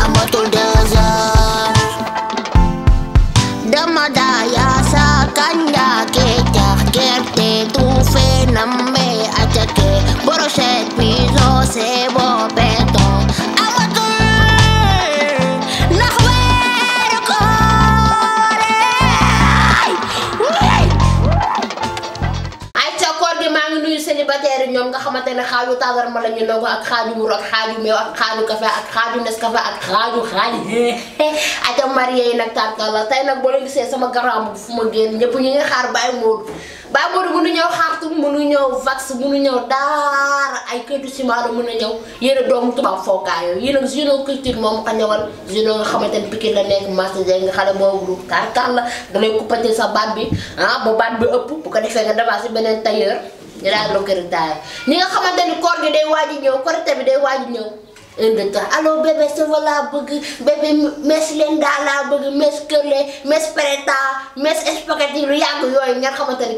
amatul 2 heures dama daya sa kanja keccax gerte tuufe namme acake brochette piso sebo beton amatul ndax weeru koor ay ca koor gi maa ngi nuyu célibataire ñoom nga xamante ne xaaju tàndarma la ñu ndogu ak xaaju mburu ak xaaju meew ak xaaju café ak xaaju Nescafé ak xaaju ata marié yi nag tànkal la tey nag boo leen gisee sama garam fu ma génn ñëpp ñu ngi xaar Baye Modou mënu ñëw xaartu mënu ñëw vax mënu ñëw daara ay këytu ciment la mën a ñëw yéen doomu tubaab fookaayo yéen ak Juno culture moom ko ñëwal Juno nga xamante ne Pikine la nekk marché nga xale boobu tànkal la da lay coupaté sa baat bi ba baat bi ëpp bu ko defee nga demaat si beneen tailleur ñu daal loo kër taay ñi nga xamante ni koor gi day waaj ñëw korité bi day waaj ñëw indi tax allo bébé sava laa bëgg bébé mes Lenda laa bëgg mes Kërle mes Preta mes spaghetti lu yàgg yooyu ngeen xamante ni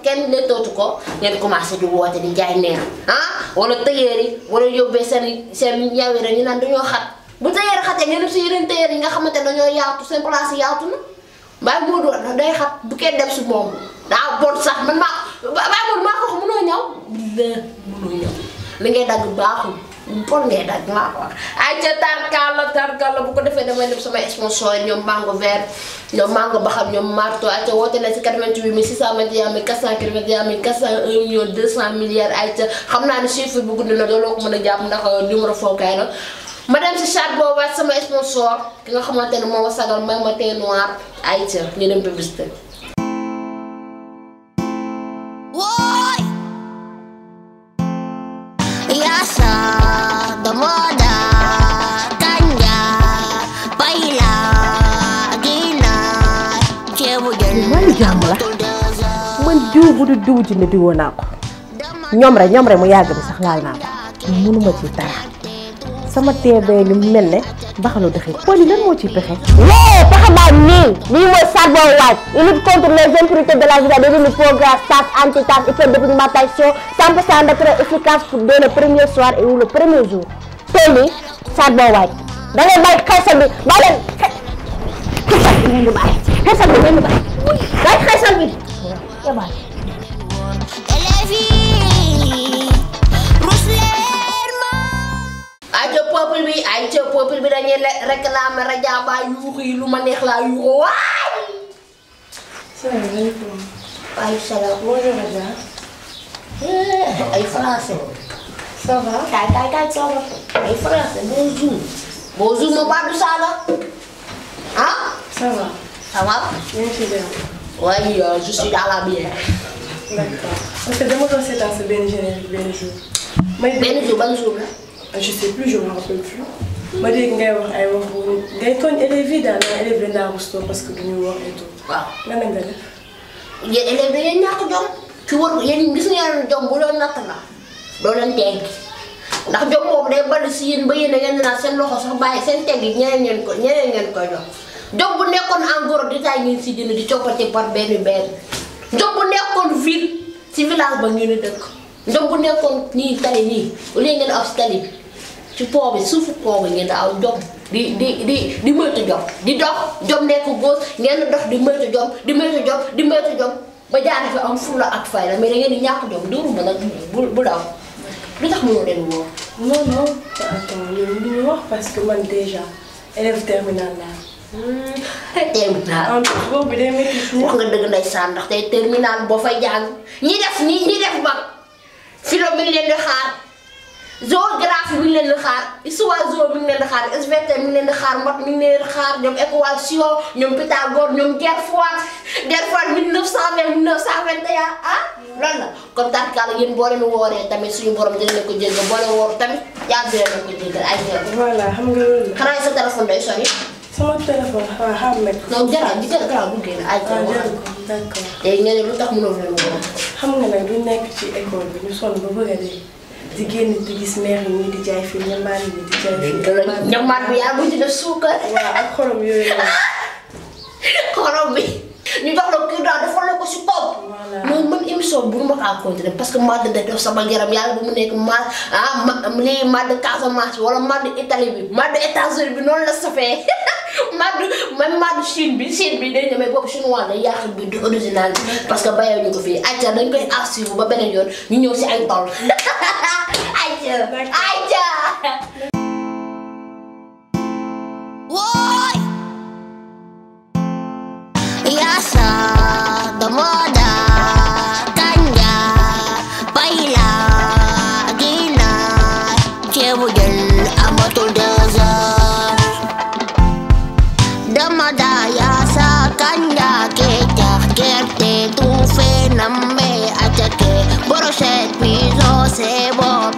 kenn ne tootu ko ngeen commencé di woote di jaay neex wala tailleur yi wala yóbbee seen yawira ñu naan dañoo xat bu tailleur xatee ngeen def si yeneen tailleur yi nga xamante ne dañoo yaatu seen place yi yaatu na Baye Modou day xat bu kenn dem si moom daa bon sax man Baye Modou maa ko wax mënoo ñëw mënoo ñëw li ngay dagg baaxul bon ngay dagg maa ko wax ay ca tarkal la bu ko defee damay def sama sponsor ñoom mango vert ñoom mango baxam ñoom marto ay ca woote na si 88 621 481 401 million 200 milliards ay ca xam naa ne chiffre bu gudd na dooloo ko mën a jàpp ndax numéro fookaay la ma dem si chat boobu ak sama sponsor ki nga xamante ne moo sagal may ma tey noir ay ca ñu dem publicité Yasa moda kanja baila dina ceebu jën man jàmm la man diw bu du diw ji ne diwoo naa ko ñoom rek mu yàgg bi sax laal naa ko mënuma ci dara sama teebee ni mel ne baxalu dëxi poli lan moo ciy pexe pexe baa nii lii mooy sac boo waaj il lutte contre les impurités de la vie de le programme tasse anti-tasse hyperdépigmentation 100% naturel efficace pour dès le premier soir et ou le premier jour tey nii sac boo waaj da ngay bàyyi xeesal bi ba leen xeesal bi ngeen di bàyyi xeesal bi ngeen di bàyyi bàyyi xeesal bi ay ca peuple bi dañuy réclamer Radia ba yuuxu yi lu ma neex laa yuuxu waay. salaamaaleykum. waaleykum salaam. bonjour Radia. ay français. ça va. kay ça va. ay français bonjour. bonjour ma baatu saaga. ça va. ça va. yaa ngi ci bien. oui je suis dans la bière. d'accord parce que dama doon seetaan sa benn générique benn jour. benn jour ban jour la. je sais plus je me rappelle plus. ma dégg ngay wax ay wax bu ngay tooñ élèves yi daal na élèves dañ daa rustoo parce que duñu wax et tout. waaw lan lañ nga def. yéen élèves da ngeen ñàkk jom. ci wër yéen gis ngeen jom bu doon natt la doo leen teggi ndax jom boobu day bari si yéen ba yéen a ngeen naan seen loxo sax bàyyi seen teggi ñeneen ngeen koy jox. jom bu nekkoon en gros di taay ngeen si dina di coppati par benn jom bu nekkoon ville si village ba ngeen dëkk. jom bu nekkoon nii tali nii au lieu ngeen aw si tali bi ci po bi suufu po bi ngeen aw jom di moytu jom di dox jom nekk góos ngeen dox di moytu jom ba jaaree fi am fulla ak fayda mais da ngeen di ñàkk jom dóoru ma nag bu daw lu tax mënoo leen woo. non attends yow li ñu wax parce que man déjà élève terminal laa. terminal en tout boobu bi day métti. wax nga dëgg ndeysaan ndax tey terminal boo fay jàng ñi def mag philo mi ngi leen di xaar géographie mi ngi leen di xaar histoire géo mi ngi leen di xaar SVT mi ngi leen di xaar mbot mi ngi leen di xaar ñoom équation ñoom Pythagore ñoom Gerfoise 1920 1921 loolu la kon tarkala yéen boo leen wooree tamit suñu borom dina leen ko jéggal boo leen woor tamit yàlla dina leen ko jéggal ay voilà xam nga loolu la. xanaa sa téléphone day sonné. sama téléphone xam nga. non jarul di garaaw bu génn ay d'accord. tey ngeen ne lu tax mënoo leen woor. xam nga nag du nekk ci école bi ñu sonn ba bëgg a dee di génn di gis mère yi ñii di jaay fii ñambaan yi di jaay fii. ñambaan bi yaa ngi ci def suukar. waaw ak xorom yooyu xorom bi ñu jox la kii daal defal la ko si bopp. voilà mais man émission bu ma kaa continuer parce que maa da def sama yaram yàlla bu mu nekk lii maa de Casamance wala maa de Italie bi maa de États-Unis bi noonu la safee même maa de Chine bi day ñemee boobu chinois day yàq bi du original bi parce que bayoo ñu ko fii ayca dañ koy assurer ba beneen yoon ñu ñëw si ay tool ayca Woy Yasa Damoda Kanya Baila Gina Cebu jël amatul désert Damoda Yasa Kanya Kecax gerte tuufe namme acake brochette piso sebo